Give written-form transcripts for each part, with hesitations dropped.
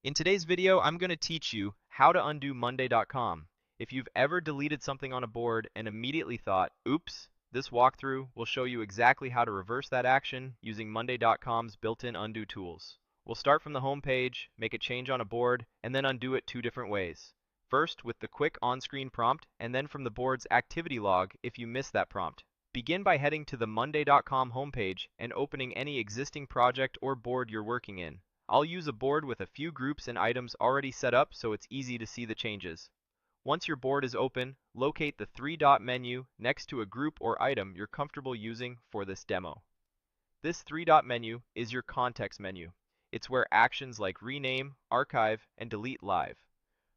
In today's video, I'm going to teach you how to undo Monday.com. If you've ever deleted something on a board and immediately thought, oops, this walkthrough will show you exactly how to reverse that action using Monday.com's built-in undo tools. We'll start from the home page, make a change on a board, and then undo it two different ways. First, with the quick on-screen prompt, and then from the board's activity log if you miss that prompt. Begin by heading to the Monday.com homepage and opening any existing project or board you're working in. I'll use a board with a few groups and items already set up so it's easy to see the changes. Once your board is open, locate the three-dot menu next to a group or item you're comfortable using for this demo. This three-dot menu is your context menu. It's where actions like rename, archive, and delete live.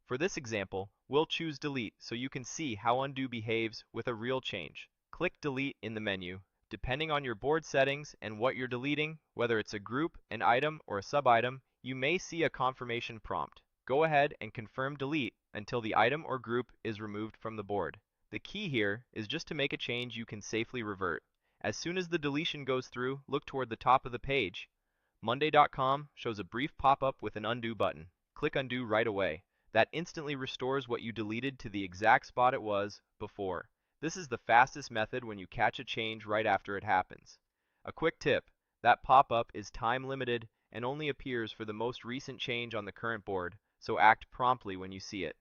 For this example, we'll choose delete so you can see how undo behaves with a real change. Click delete in the menu. Depending on your board settings and what you're deleting, whether it's a group, an item, or a sub-item, you may see a confirmation prompt. Go ahead and confirm delete until the item or group is removed from the board. The key here is just to make a change you can safely revert. As soon as the deletion goes through, look toward the top of the page. Monday.com shows a brief pop-up with an undo button. Click undo right away. That instantly restores what you deleted to the exact spot it was before. This is the fastest method when you catch a change right after it happens. A quick tip, that pop-up is time limited and only appears for the most recent change on the current board, so act promptly when you see it.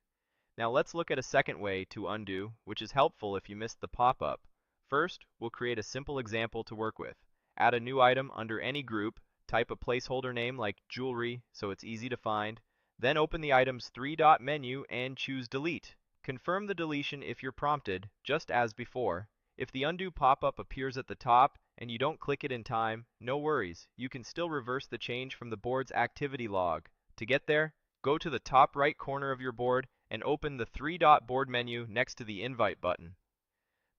Now let's look at a second way to undo, which is helpful if you missed the pop-up. First, we'll create a simple example to work with. Add a new item under any group, type a placeholder name like jewelry so it's easy to find, then open the item's three-dot menu and choose delete. Confirm the deletion if you're prompted, just as before. If the undo pop-up appears at the top and you don't click it in time, no worries. You can still reverse the change from the board's activity log. To get there, go to the top right corner of your board and open the three-dot board menu next to the invite button.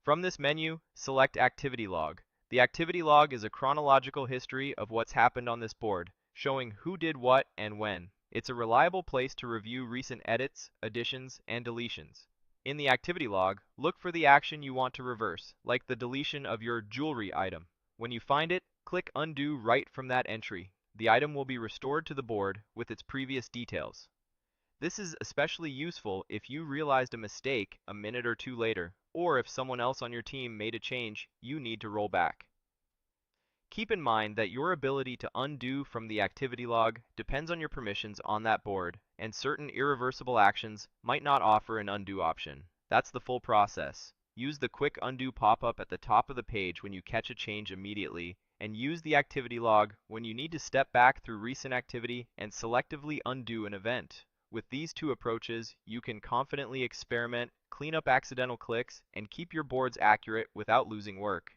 From this menu, select Activity Log. The activity log is a chronological history of what's happened on this board, showing who did what and when. It's a reliable place to review recent edits, additions, and deletions. In the activity log, look for the action you want to reverse, like the deletion of your jewelry item. When you find it, click undo right from that entry. The item will be restored to the board with its previous details. This is especially useful if you realized a mistake a minute or two later, or if someone else on your team made a change you need to roll back. Keep in mind that your ability to undo from the activity log depends on your permissions on that board, and certain irreversible actions might not offer an undo option. That's the full process. Use the quick undo pop-up at the top of the page when you catch a change immediately, and use the activity log when you need to step back through recent activity and selectively undo an event. With these two approaches, you can confidently experiment, clean up accidental clicks, and keep your boards accurate without losing work.